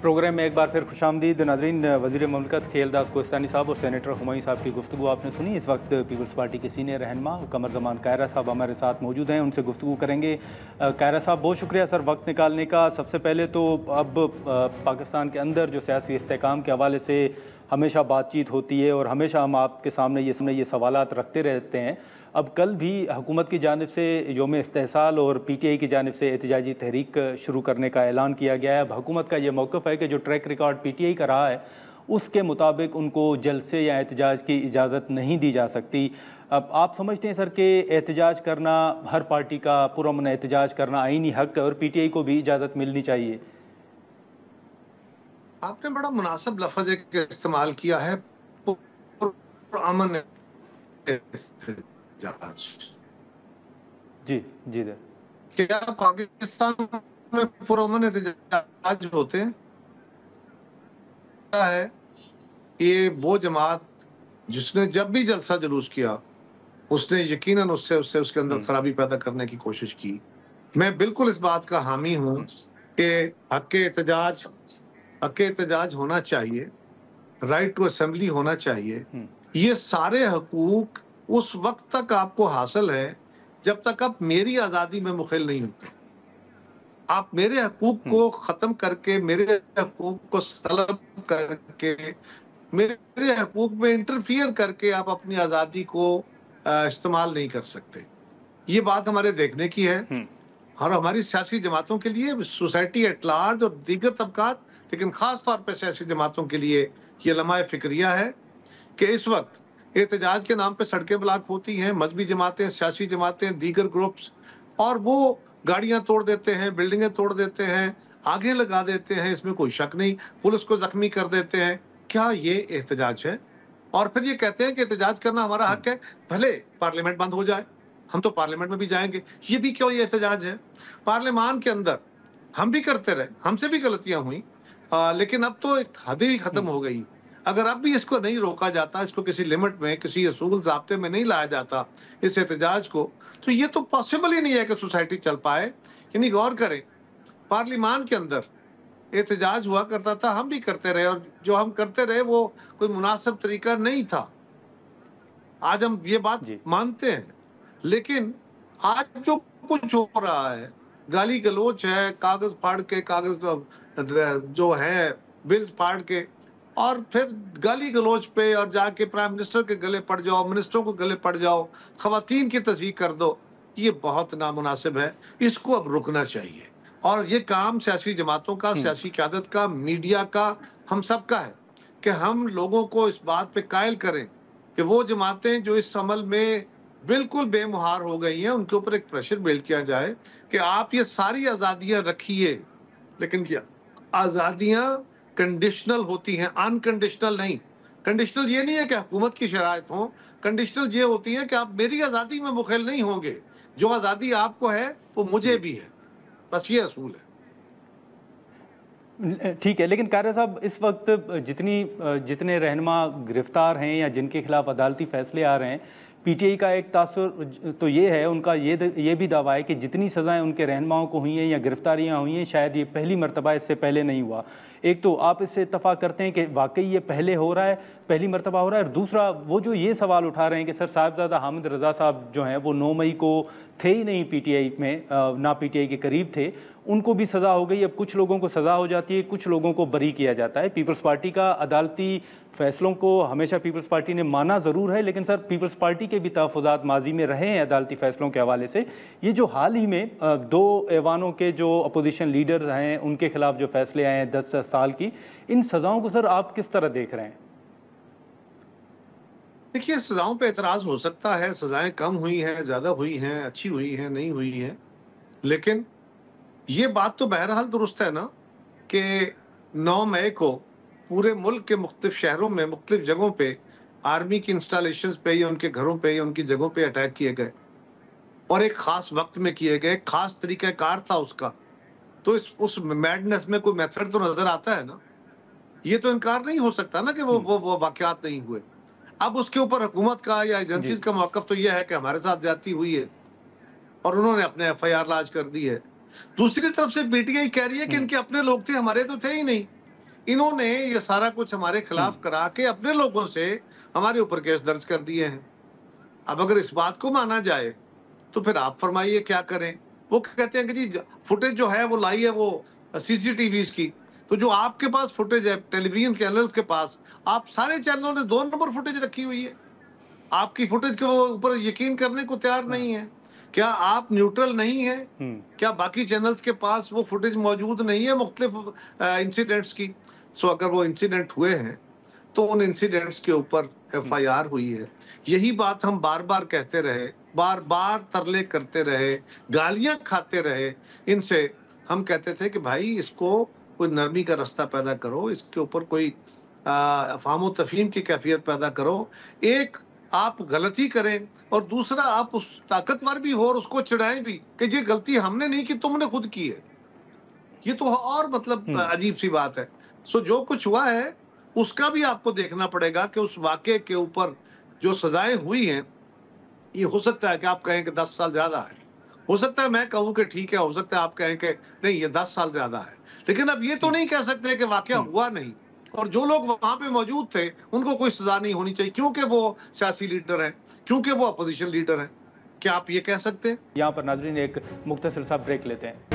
Programme में एक बार फिर खुशामदीद नाज़रीन। वज़ीर मुमलिकत खेलदास कोहिस्तानी साहब और सेनेटर हुमायूं साहब की गुफ्तगू आपने सुनी। इस वक्त पीपल्स पार्टी के सीनियर रहनुमा कमर ज़मान कायरा साहब हमारे साथ मौजूद हैं, उनसे गुफ्तगू करेंगे। कायरा साहब, बहुत शुक्रिया सर वक्त निकालने का। सबसे पहले तो अब पाकिस्तान के अंदर जो सियासी इस्तेहकाम के हवाले से हमेशा बातचीत होती है और हमेशा हम आपके सामने ये सवालात रखते रहते हैं। अब कल भी हुकूमत की जानिब से योम इस्तेहसाल और PTI की जानिब से एहतजाजी तहरीक शुरू करने का ऐलान किया गया है। अब हुकूमत का ये मौक़िफ़ है कि जो ट्रैक रिकॉर्ड PTI का रहा है उसके मुताबिक उनको जलसे या एहतजाज की इजाज़त नहीं दी जा सकती। अब आप समझते हैं सर कि एहतजाज करना, हर पार्टी का पुरअमन एहतजाज करना आईनी हक़ है और PTI को भी इजाज़त मिलनी चाहिए? आपने बड़ा मुनासिब लफ्ज़ एक इस्तेमाल किया है, पुरअमन एहतजाज। जी जी सर। क्या पाकिस्तान में पुरअमन एहतजाज होते हैं? है ये वो जमात जिसने जब भी जलसा जुलूस किया उसने यकीनन उससे उसके अंदर खराबी पैदा करने की कोशिश की। मैं बिल्कुल इस बात का हामी हूँ कि हक़ एहतजाज होना चाहिए, राइट टू असेंबली होना चाहिए। ये सारे हकूक उस वक्त तक आपको हासिल है जब तक आप मेरी आज़ादी में मुखिल नहीं होते। आप मेरे हकूक को ख़त्म करके, मेरे हकूक को सलब करके, मेरे हकूक में इंटरफियर करके आप अपनी आज़ादी को इस्तेमाल नहीं कर सकते। ये बात हमारे देखने की है और हमारी सियासी जमातों के लिए, सोसाइटी एट लार्ज और दीगर तबकात, लेकिन ख़ास तौर पर सियासी जमातों के लिए ये लम्हा फ़िक्रिया है कि इस वक्त एहतजाज के नाम पे सड़कें ब्लॉक होती हैं, मजहबी जमातें, सियासी जमातें, दीगर ग्रुप्स, और वो गाड़ियां तोड़ देते हैं, बिल्डिंगें तोड़ देते हैं, आगे लगा देते हैं, इसमें कोई शक नहीं, पुलिस को जख्मी कर देते हैं। क्या ये एहतजाज है? और फिर ये कहते हैं कि एहतजाज करना हमारा हक है, भले पार्लियामेंट बंद हो जाए, हम तो पार्लियामेंट में भी जाएंगे। ये भी क्यों ये एहतजाज है? पार्लियामान के अंदर हम भी करते रहे, हमसे भी गलतियां हुई, लेकिन अब तो एक हद ही खत्म हो गई। अगर अब भी इसको नहीं रोका जाता, इसको किसी लिमिट में, किसी असूल ज़ाब्ते में नहीं लाया जाता इस एहतजाज को, तो ये तो पॉसिबल ही नहीं है कि सोसाइटी चल पाए। यानी गौर करें, पार्लियामान के अंदर एहतजाज हुआ करता था, हम भी करते रहे, और जो हम करते रहे वो कोई मुनासिब तरीका नहीं था। आज हम ये बात मानते हैं, लेकिन आज जो कुछ हो रहा है, गाली गलोच है, कागज फाड़ के, कागज जो है बिल्स फाड़ के, और फिर गाली गलोच पे, और जाके प्राइम मिनिस्टर के गले पड़ जाओ, मिनिस्टरों को गले पड़ जाओ, खवातीन की तस्दीक कर दो, ये बहुत नामुनासिब है। इसको अब रुकना चाहिए, और ये काम सियासी जमातों का, सियासी क़यादत का, मीडिया का, हम सब का है कि हम लोगों को इस बात पे कायल करें कि वो जमातें जो इस अमल में बिल्कुल बेमुहार हो गई हैं, उनके ऊपर एक प्रेशर बिल्ड किया जाए कि आप ये सारी आज़ादियाँ रखिए, लेकिन क्या आज़ादियाँ कंडीशनल होती हैं, अनकंडीशनल नहीं। कंडीशनल ये नहीं है कि हुकूमत की शराइत हो, कंडीशनल ये होती है कि आप मेरी आज़ादी में मुखिल नहीं होंगे, जो आज़ादी आपको है वो मुझे भी है, बस ये असूल है। ठीक है, लेकिन कायरा साहब, इस वक्त जितने रहनुमा गिरफ्तार हैं या जिनके खिलाफ अदालती फैसले आ रहे हैं, PTI का एक तासुर तो ये है, उनका ये भी दावा है कि जितनी सज़ाएं उनके रहनुमाओं को हुई हैं या गिरफ्तारियां हुई हैं, शायद ये पहली मरतबा, इससे पहले नहीं हुआ। एक तो आप इससे इत्तफाक करते हैं कि वाकई ये पहले हो रहा है, पहली मरतबा हो रहा है, और दूसरा वो जो ये सवाल उठा रहे हैं कि सर साहिबजादा हामिद रज़ा साहब जो हैं वो 9 मई को थे ही नहीं PTI में, ना PTI के करीब थे, उनको भी सज़ा हो गई। अब कुछ लोगों को सज़ा हो जाती है, कुछ लोगों को बरी किया जाता है। पीपल्स पार्टी का अदालती फैसलों को हमेशा पीपल्स पार्टी ने माना ज़रूर है, लेकिन सर पीपल्स पार्टी के भी तहफ़्फ़ुज़ात माजी में रहे हैं अदालती फैसलों के हवाले से। ये जो हाल ही में 2 ऐवानों के जो अपोजिशन लीडर हैं उनके खिलाफ जो फैसले आए हैं 10 साल की, इन सज़ाओं को सर आप किस तरह देख रहे हैं? देखिए, सज़ाओं पे एतराज़ हो सकता है, सज़ाएं कम हुई हैं, ज़्यादा हुई हैं, अच्छी हुई हैं, नहीं हुई हैं, लेकिन ये बात तो बहरहाल दुरुस्त है ना कि 9 मई को पूरे मुल्क के मुख्तलिफ शहरों में, मुख्तलिफ जगहों पे आर्मी की इंस्टॉलेशंस पे या उनके घरों पे या उनकी जगहों पे अटैक किए गए, और एक ख़ास वक्त में किए गए, ख़ास तरीक़ाकार था उसका। तो उस मैडनेस में कोई मेथड तो नज़र आता है ना। ये तो इनकार नहीं हो सकता ना कि वो वाक़यात नहीं हुए। अब उसके ऊपर हुकूमत का या एजेंसीज का मौक़िफ़ तो यह है कि हमारे साथ ज़्यादती हुई है और उन्होंने अपने FIR लाज कर दी है। दूसरी तरफ से PTI कह रही है कि इनके अपने लोग थे, हमारे तो थे ही नहीं। انہوں نے یہ سارا کچھ ہمارے خلاف کرا کے اپنے لوگوں سے ہمارے اوپر کیس درج کر دیے ہیں. اب اگر اس بات کو مانا جائے تو پھر آپ فرمائیے کیا کریں. وہ کہتے ہیں کہ جی فوٹیج جو ہے وہ لائی ہے وہ سی سی ٹی ویز کی. تو جو آپ کے پاس فوٹیج ہے ٹیلی ویژن چینلز کے پاس، آپ سارے چینلوں نے 2 نمبر فوٹیج رکھی ہوئی ہے. آپ کی فوٹیج کے اوپر یقین کرنے کو تیار نہیں ہے. کیا آپ نیوٹرل نہیں ہیں؟ کیا باقی چینلز کے پاس وہ فوٹیج موجود نہیں ہے مختلف انسیڈنٹس کی؟ سو اگر وہ انسیڈنٹ ہوئے ہیں تو ان انسیڈنٹس کے اوپر ایف آئی آر ہوئی ہے. یہی بات ہم بار بار کہتے رہے، بار بار ترلے کرتے رہے، گالیاں کھاتے رہے ان سے. ہم کہتے تھے کہ بھائی اس کو کوئی نرمی کا رستہ پیدا کرو، اس کے اوپر کوئی افہام و تفہیم کی کیفیت پیدا کرو. ایک آپ غلطی کریں اور دوسرا آپ اس طاقتور بھی ہو اور اس کو چڑھائیں بھی کہ یہ غلطی ہم نے نہیں کی، تم نے خود کی ہے. یہ تو اور مطلب عجیب سی بات ہے. سو جو کچھ ہوا ہے اس کا بھی آپ کو دیکھنا پڑے گا کہ اس واقعے کے اوپر جو سزائیں ہوئی ہیں، یہ ہو سکتا ہے کہ آپ کہیں کہ 10 سال زیادہ ہے، ہو سکتا ہے میں کہوں کہ ٹھیک ہے، ہو سکتا ہے آپ کہیں کہ نہیں یہ 10 سال زیادہ ہے. لیکن اب یہ تو نہیں کہہ سکتے کہ واقعہ ہوا نہیں، اور جو لوگ وہاں پہ موجود تھے ان کو کوئی سزا نہیں ہونی چاہیے کیونکہ وہ سیاسی لیڈر ہیں، کیونکہ وہ اپوزیشن لیڈر ہیں. کیا آپ یہ کہہ سکتے ہیں؟ یہاں پر ناظرین ایک مختصر سا بریک لیتے ہیں.